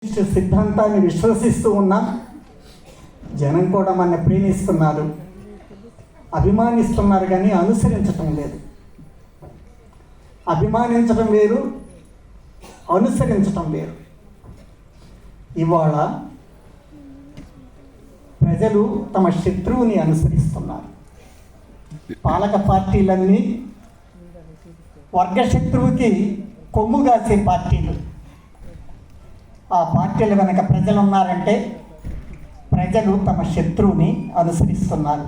సిద్ధాంతాన్ని విశ్వసిస్తూ ఉన్నాం. జనం కూడా మన ప్రేమిస్తున్నారు, అభిమానిస్తున్నారు, కానీ అనుసరించటం లేదు. అభిమానించడం వేరు, అనుసరించటం వేరు. ఇవాళ ప్రజలు తమ శత్రువుని అనుసరిస్తున్నారు. పాలక పార్టీలన్నీ వర్గశత్రువుకి కొమ్ము కాసే పార్టీలు. ఆ పార్టీల వెనక ప్రజలు ఉన్నారంటే ప్రజలు తమ శత్రువుని అనుసరిస్తున్నారు.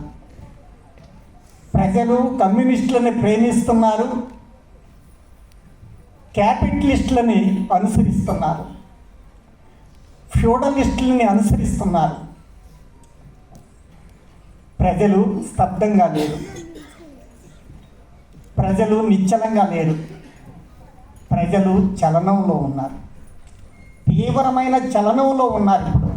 ప్రజలు కమ్యూనిస్టులని ప్రేమిస్తున్నారు, క్యాపిటలిస్టులని అనుసరిస్తున్నారు, ఫ్యూడలిస్టులని అనుసరిస్తున్నారు. ప్రజలు స్తబ్దంగా లేరు, ప్రజలు నిశ్చలంగా లేరు, ప్రజలు చలనంలో ఉన్నారు, తీవ్రమైన చలనంలో ఉన్నారు. ఇప్పుడు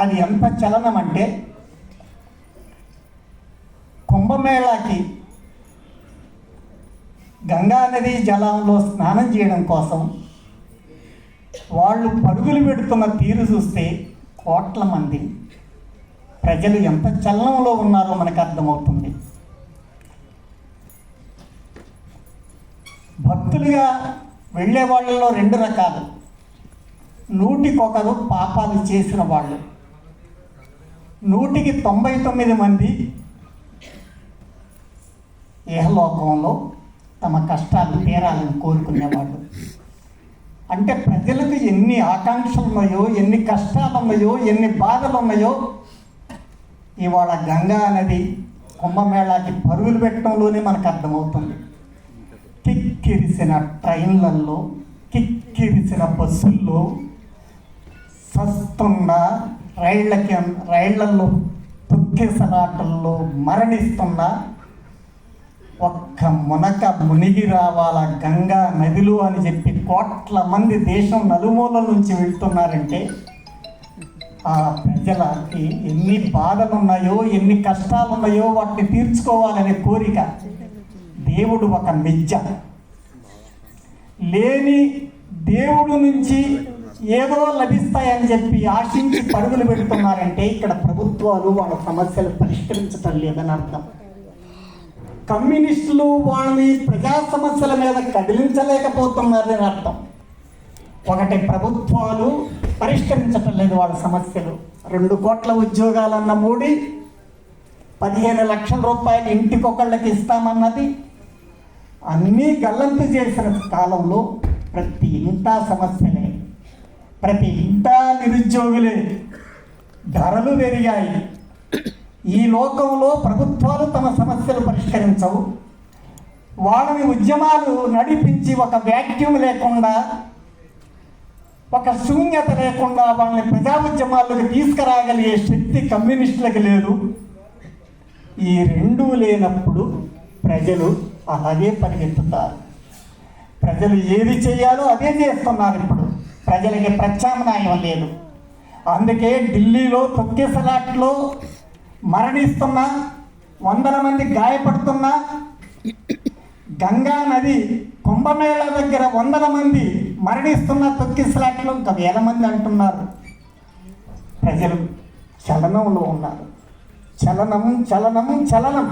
అది ఎంత చలనం అంటే, కుంభమేళాకి గంగా నది జలంలో స్నానం చేయడం కోసం వాళ్ళు పరుగులు పెడుతున్న తీరు చూస్తే కోట్ల మంది ప్రజలు ఎంత చలనంలో ఉన్నారో మనకు అర్థమవుతుంది. భక్తులుగా వెళ్ళే వాళ్ళలో రెండు రకాలు. 100కి1 పాపాలు చేసిన వాళ్ళు, 100కి 99 మంది ఇహలోకంలో తమ కష్టాలు తీరాలని కోరుకునేవాళ్ళు. అంటే ప్రజలకు ఎన్ని ఆకాంక్షలు ఉన్నాయో, ఎన్ని కష్టాలు ఉన్నాయో, ఎన్ని బాధలు ఉన్నాయో ఇవాళ గంగా నది కుంభమేళాకి పరుగులు పెట్టడంలోనే మనకు అర్థమవుతుంది. కిక్కిరిసిన ట్రైన్లలో, కిక్కిరిసిన బస్సుల్లో, సస్తున్న రైళ్లలో తొక్కేసలాటల్లో మరణిస్తున్న, ఒక్క మునక మునిగి రావాల గంగా నదిలో అని చెప్పి కోట్ల మంది దేశం నలుమూల నుంచి వెళ్తున్నారంటే ఆ ప్రజలకి ఎన్ని బాధలు ఉన్నాయో, ఎన్ని కష్టాలు ఉన్నాయో వాటిని తీర్చుకోవాలనే కోరిక. దేవుడు ఒక మిథ్య. లేని దేవుడు నుంచి ఏదో లభిస్తాయని చెప్పి ఆశించి పరుగులు పెడుతున్నారంటే ఇక్కడ ప్రభుత్వాలు వాళ్ళ సమస్యలు పరిష్కరించటం లేదని అర్థం. కమ్యూనిస్టులు వాళ్ళని ప్రజా సమస్యల మీద కదిలించలేకపోతున్నారని అర్థం. ఒకటి, ప్రభుత్వాలు పరిష్కరించటం లేదు వాళ్ళ సమస్యలు. 2 కోట్ల ఉద్యోగాలన్న మూడి, 15 లక్షల రూపాయలు ఇంటికొకళ్ళకి ఇస్తామన్నది, అన్నీ గల్లంతు చేసిన కాలంలో ప్రతి ఇంటా సమస్యలే, ప్రతి ఇంటా నిరుద్యోగులే, ధరలు పెరిగాయి. ఈ లోకంలో ప్రభుత్వాలు తమ సమస్యలు పరిష్కరించవు. వాళ్ళని ఉద్యమాలు నడిపించి ఒక వ్యాక్యూమ్ లేకుండా, ఒక శూన్యత లేకుండా వాళ్ళని ప్రజా ఉద్యమాలకు తీసుకురాగలిగే శక్తి కమ్యూనిస్టులకు లేదు. ఈ రెండూ లేనప్పుడు ప్రజలు అలాగే పరిగెత్తుతారు. ప్రజలు ఏది చేయాలో అదే చేస్తున్నారు. ఇప్పుడు ప్రజలకి ప్రత్యామ్నాయం లేదు. అందుకే ఢిల్లీలో తొక్కేసలాట్లో మరణిస్తున్నా, 100 మంది గాయపడుతున్నా, గంగా నది కుంభమేళ దగ్గర 100 మంది మరణిస్తున్న తొక్కిసలాట్లో ఇంకా 1000 మంది అంటున్నారు. ప్రజలు చలనంలో ఉన్నారు. చలనం చలనం చలనం,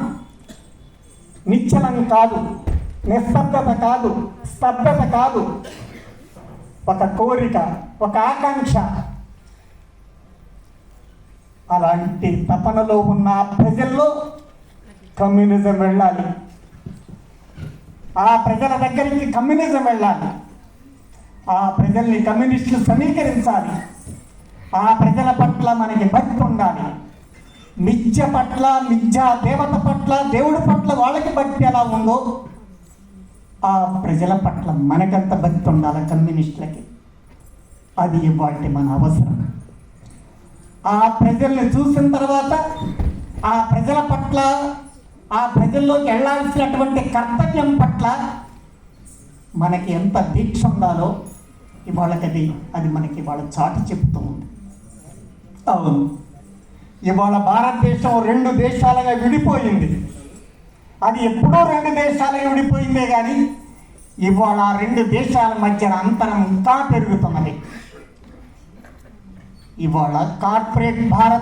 నిశ్చలం కాదు, నిస్తబ్దత కాదు, స్తబ్దత కాదు. ఒక కోరిక, ఒక ఆకాంక్ష. అలాంటి తపనలో ఉన్న ప్రజల్లో కమ్యూనిజం వెళ్ళాలి. ఆ ప్రజల దగ్గరికి కమ్యూనిజం వెళ్ళాలి. ఆ ప్రజల్ని కమ్యూనిస్టులు సమీకరించాలి. ఆ ప్రజల పట్ల మనకి భక్తి ఉండాలి. మిథ్య పట్ల, మిథ్యా దేవత పట్ల, దేవుడి పట్ల వాళ్ళకి భక్తి ఎలా ఉందో ఆ ప్రజల పట్ల మనకంత భక్తి ఉండాలి కమ్యూనిస్టులకి. అది ఇవాళ మన అవసరం. ఆ ప్రజల్ని చూసిన తర్వాత ఆ ప్రజల పట్ల, ఆ ప్రజల్లోకి వెళ్ళాల్సినటువంటి కర్తవ్యం పట్ల మనకి ఎంత దీక్ష ఉండాలో ఇవాళకి అది మనకి ఇవాళ చాటి చెప్తూ ఉంది. అవును, ఇవాళ భారతదేశం 2 దేశాలుగా విడిపోయింది. అది ఎప్పుడో 2 దేశాలుగా విడిపోయిందే కానీ ఇవాళ రెండు దేశాల మధ్య అంతరం ఇంకా పెరుగుతున్నది. ఇవాళ కార్పొరేట్ భారత్